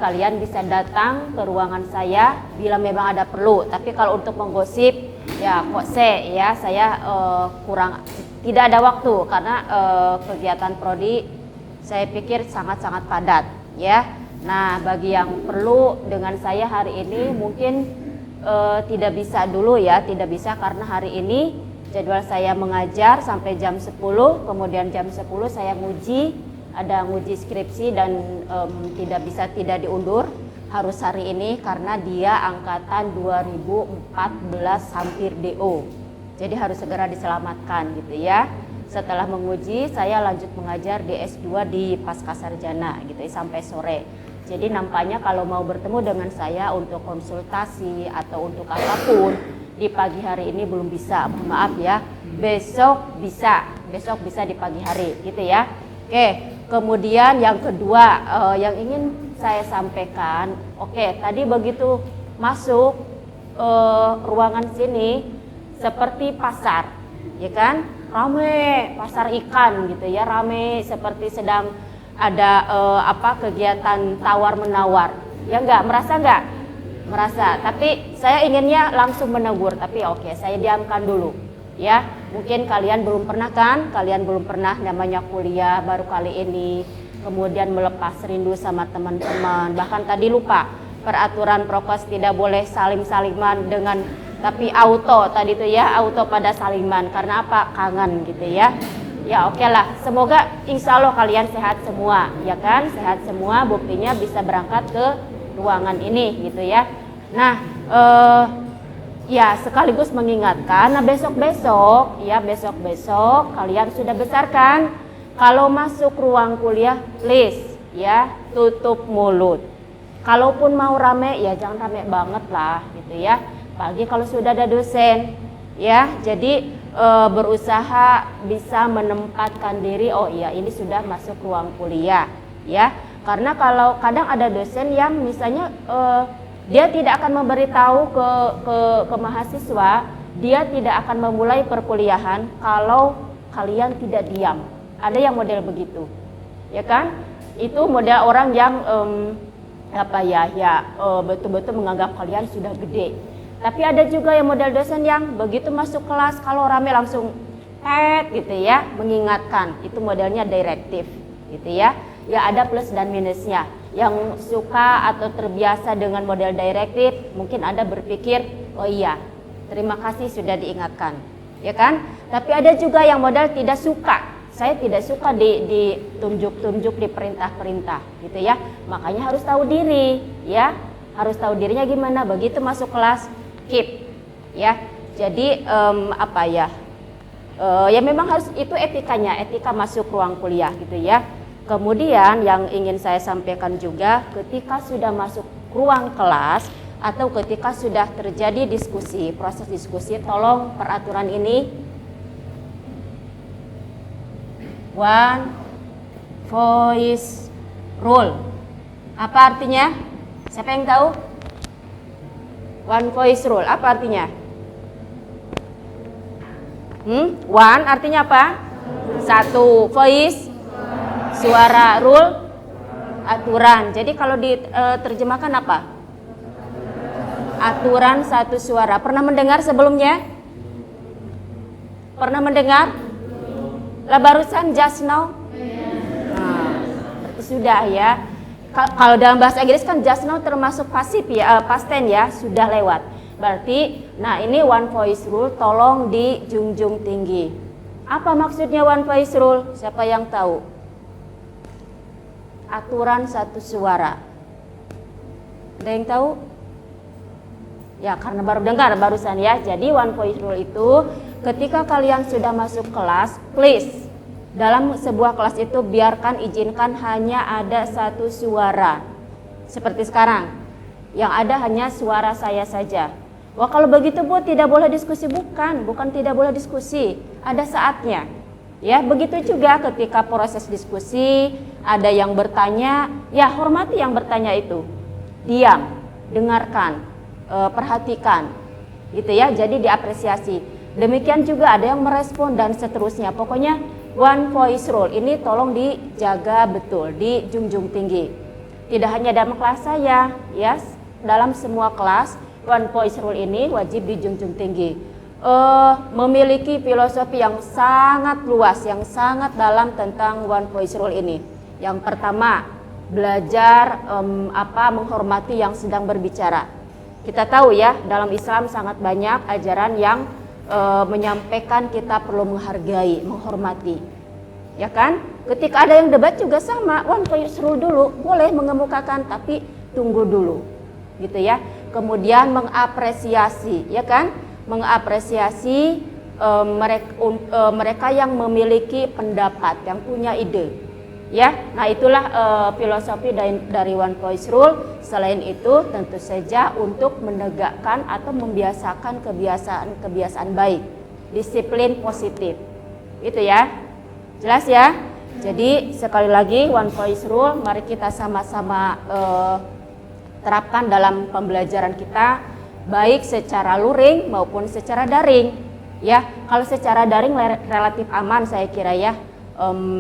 Kalian bisa datang ke ruangan saya bila memang ada perlu. Tapi kalau untuk menggosip, ya kok ya saya tidak ada waktu karena kegiatan prodi saya pikir sangat-sangat padat, ya. Nah, bagi yang perlu dengan saya hari ini mungkin tidak bisa dulu ya, tidak bisa karena hari ini jadwal saya mengajar sampai jam 10, kemudian jam 10 saya ada nguji skripsi dan tidak diundur, harus hari ini karena dia angkatan 2014 hampir DO. Jadi harus segera diselamatkan gitu ya. Setelah menguji saya lanjut mengajar di S2 di Pascasarjana gitu ya, sampai sore. Jadi nampaknya kalau mau bertemu dengan saya untuk konsultasi atau untuk apapun di pagi hari ini belum bisa, maaf ya. Besok bisa di pagi hari gitu ya. Oke. Kemudian yang kedua yang ingin saya sampaikan, tadi begitu masuk ruangan sini seperti pasar, ya kan, rame, pasar ikan gitu ya, rame seperti sedang ada kegiatan tawar menawar, ya merasa nggak? Merasa, tapi saya inginnya langsung menegur, tapi saya diamkan dulu. Ya, mungkin kalian belum pernah kan? Kalian belum pernah namanya kuliah baru kali ini, kemudian melepas rindu sama teman-teman. Bahkan tadi lupa peraturan prokes tidak boleh salim-saliman dengan tapi auto tadi itu ya, auto pada saliman karena apa? Kangen gitu ya. Ya lah, semoga insya Allah kalian sehat semua, ya kan? Sehat semua, buktinya bisa berangkat ke ruangan ini gitu ya. Nah, ya sekaligus mengingatkan, nah besok-besok kalian sudah besar kan? Kalau masuk ruang kuliah, please ya tutup mulut. Kalaupun mau rame, ya jangan rame banget lah gitu ya. Apalagi kalau sudah ada dosen, ya. Jadi berusaha bisa menempatkan diri, ini sudah masuk ruang kuliah, ya. Karena kalau kadang ada dosen yang misalnya dia tidak akan memberitahu ke mahasiswa, dia tidak akan memulai perkuliahan kalau kalian tidak diam. Ada yang model begitu, ya kan? Itu model orang yang betul-betul menganggap kalian sudah gede. Tapi ada juga yang model dosen yang begitu masuk kelas kalau rame langsung gitu ya, mengingatkan. Itu modelnya direktif, gitu ya. Ya ada plus dan minusnya. Yang suka atau terbiasa dengan model direktif, mungkin Anda berpikir, terima kasih sudah diingatkan, ya kan? Tapi ada juga yang model tidak suka. Saya tidak suka ditunjuk-tunjuk, diperintah-perintah, gitu ya. Makanya harus tahu diri, ya. Harus tahu dirinya gimana. Begitu masuk kelas, keep, ya. Jadi ya memang harus itu etikanya, etika masuk ruang kuliah, gitu ya. Kemudian yang ingin saya sampaikan juga, ketika sudah masuk ruang kelas atau ketika sudah terjadi diskusi, proses diskusi, tolong peraturan ini one voice rule. Apa artinya? Siapa yang tahu? One voice rule, apa artinya? One artinya apa? Satu, voice suara, rule aturan. Jadi kalau diterjemahkan apa? Aturan satu suara. Pernah mendengar sebelumnya? Pernah mendengar? Lah barusan just now? Nah, berarti sudah ya. Kalau dalam bahasa Inggris kan just now termasuk pasif ya, past tense ya, sudah lewat. Berarti, nah ini one voice rule tolong dijunjung tinggi. Apa maksudnya one voice rule? Siapa yang tahu? Aturan satu suara. Ada yang tahu? Ya karena baru dengar barusan ya. Jadi one voice rule itu ketika kalian sudah masuk kelas, please dalam sebuah kelas itu izinkan hanya ada satu suara. Seperti sekarang, yang ada hanya suara saya saja. Wah kalau begitu Bu tidak boleh diskusi, bukan tidak boleh diskusi, ada saatnya. Ya, begitu juga ketika proses diskusi, ada yang bertanya, ya hormati yang bertanya itu. Diam, dengarkan, perhatikan. Gitu ya, jadi diapresiasi. Demikian juga ada yang merespon dan seterusnya. Pokoknya One voice rule ini tolong dijaga betul, dijunjung tinggi. Tidak hanya dalam kelas saya, ya, dalam semua kelas one voice rule ini wajib dijunjung tinggi. Memiliki filosofi yang sangat luas, yang sangat dalam tentang one voice rule ini. Yang pertama, belajar menghormati yang sedang berbicara. Kita tahu ya, dalam Islam sangat banyak ajaran yang menyampaikan kita perlu menghargai, menghormati, ya kan? Ketika ada yang debat juga sama, one voice rule dulu, boleh mengemukakan tapi tunggu dulu, gitu ya. Kemudian mengapresiasi, ya kan? Mengapresiasi mereka yang memiliki pendapat, yang punya ide, ya. Nah itulah filosofi dari one voice rule. Selain itu tentu saja untuk menegakkan atau membiasakan kebiasaan baik, disiplin positif, itu ya. Jelas ya. Jadi sekali lagi one voice rule mari kita sama-sama terapkan dalam pembelajaran kita, baik secara luring maupun secara daring, ya. Kalau secara daring relatif aman saya kira ya.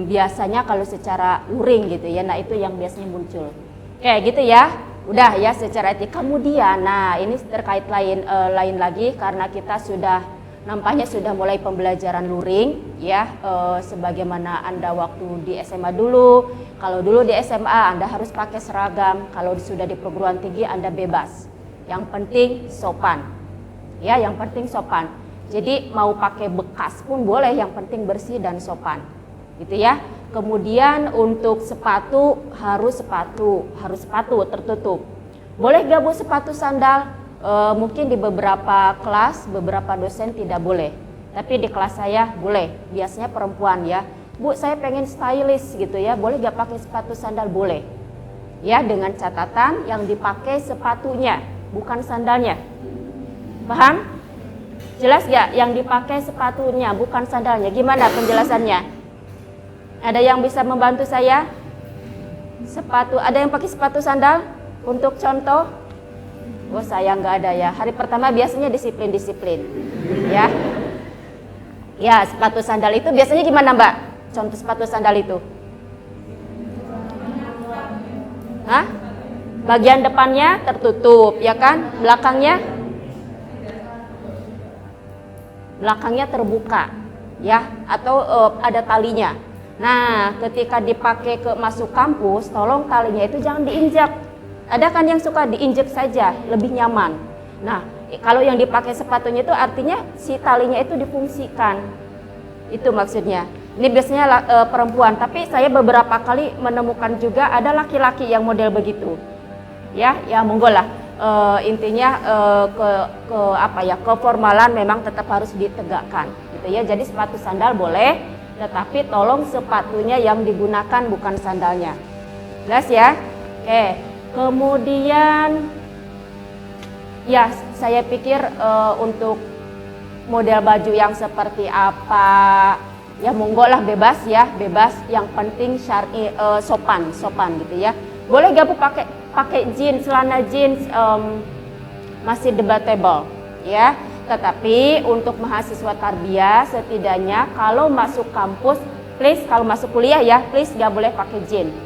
Biasanya kalau secara luring gitu ya, nah itu yang biasanya muncul kayak gitu ya. Udah ya secara etik. Kemudian nah ini terkait lain lagi karena kita nampaknya sudah mulai pembelajaran luring ya, sebagaimana Anda waktu di SMA dulu. Kalau dulu di SMA Anda harus pakai seragam, kalau sudah di perguruan tinggi Anda bebas, yang penting sopan ya, yang penting sopan. Jadi mau pakai bekas pun boleh, yang penting bersih dan sopan, gitu ya. Kemudian untuk sepatu harus sepatu tertutup. Boleh gabung sepatu sandal? Mungkin di beberapa kelas, beberapa dosen tidak boleh. Tapi di kelas saya boleh. Biasanya perempuan ya. Bu, saya pengen stylish gitu ya. Boleh gak pakai sepatu sandal? Boleh. Ya, dengan catatan yang dipakai sepatunya, bukan sandalnya. Paham? Jelas gak? Yang dipakai sepatunya, bukan sandalnya. Gimana penjelasannya? Ada yang bisa membantu saya? Sepatu, ada yang pakai sepatu sandal? Untuk contoh? Oh saya nggak ada ya. Hari pertama biasanya disiplin, ya. Ya sepatu sandal itu biasanya gimana Mbak? Contoh sepatu sandal itu? Hah? Bagian depannya tertutup, ya kan? Belakangnya terbuka, ya? Atau ada talinya. Nah, ketika dipakai masuk kampus, tolong talinya itu jangan diinjak. Ada kan yang suka diinjak saja, lebih nyaman. Nah, kalau yang dipakai sepatunya itu artinya si talinya itu difungsikan. Itu maksudnya. Ini biasanya perempuan, tapi saya beberapa kali menemukan juga ada laki-laki yang model begitu. Ya monggo lah. Intinya keformalan memang tetap harus ditegakkan, gitu ya. Jadi sepatu sandal boleh, tetapi tolong sepatunya yang digunakan bukan sandalnya. Jelas ya? Oke. Kemudian ya saya pikir untuk model baju yang seperti apa ya monggo lah, bebas ya, bebas. Yang penting syar'i, sopan gitu ya. Boleh gak Bu pakai jeans, celana jeans, masih debatable ya. Tetapi untuk mahasiswa tarbiyah setidaknya kalau masuk kampus, please, kalau masuk kuliah ya, please gak boleh pakai jeans.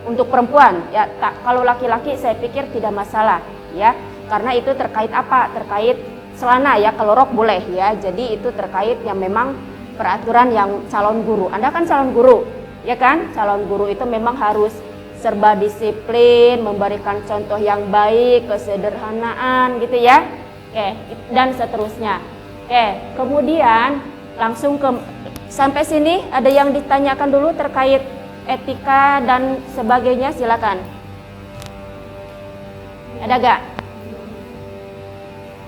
Untuk perempuan ya, kalau laki-laki saya pikir tidak masalah ya, karena itu terkait apa? Terkait celana ya, kalau rok boleh ya. Jadi itu terkait yang memang peraturan yang calon guru. Anda kan calon guru ya kan? Calon guru itu memang harus serba disiplin, memberikan contoh yang baik, kesederhanaan gitu ya. Oke, dan seterusnya. Oke, kemudian langsung sampai sini ada yang ditanyakan dulu terkait etika dan sebagainya, silakan. Ada gak?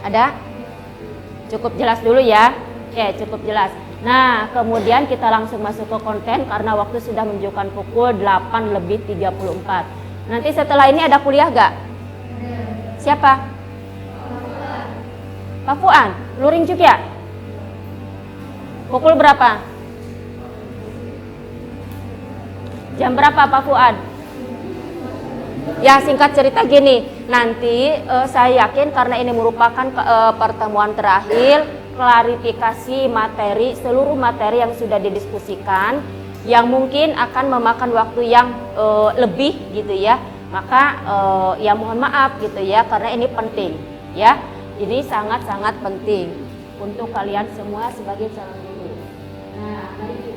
Ada? Cukup jelas dulu ya. Oke, cukup jelas. Nah, kemudian kita langsung masuk ke konten karena waktu sudah menunjukkan pukul 8:34. Nanti setelah ini ada kuliah gak? Siapa? Pak Fuan, luring juga? Pukul berapa? Jam berapa Pak Fuad? Ya singkat cerita gini, nanti saya yakin karena ini merupakan pertemuan terakhir, klarifikasi materi, seluruh materi yang sudah didiskusikan, yang mungkin akan memakan waktu yang lebih gitu ya. Maka ya mohon maaf gitu ya, karena ini penting ya. Ini sangat-sangat penting untuk kalian semua sebagai calon guru. Nah, mari kita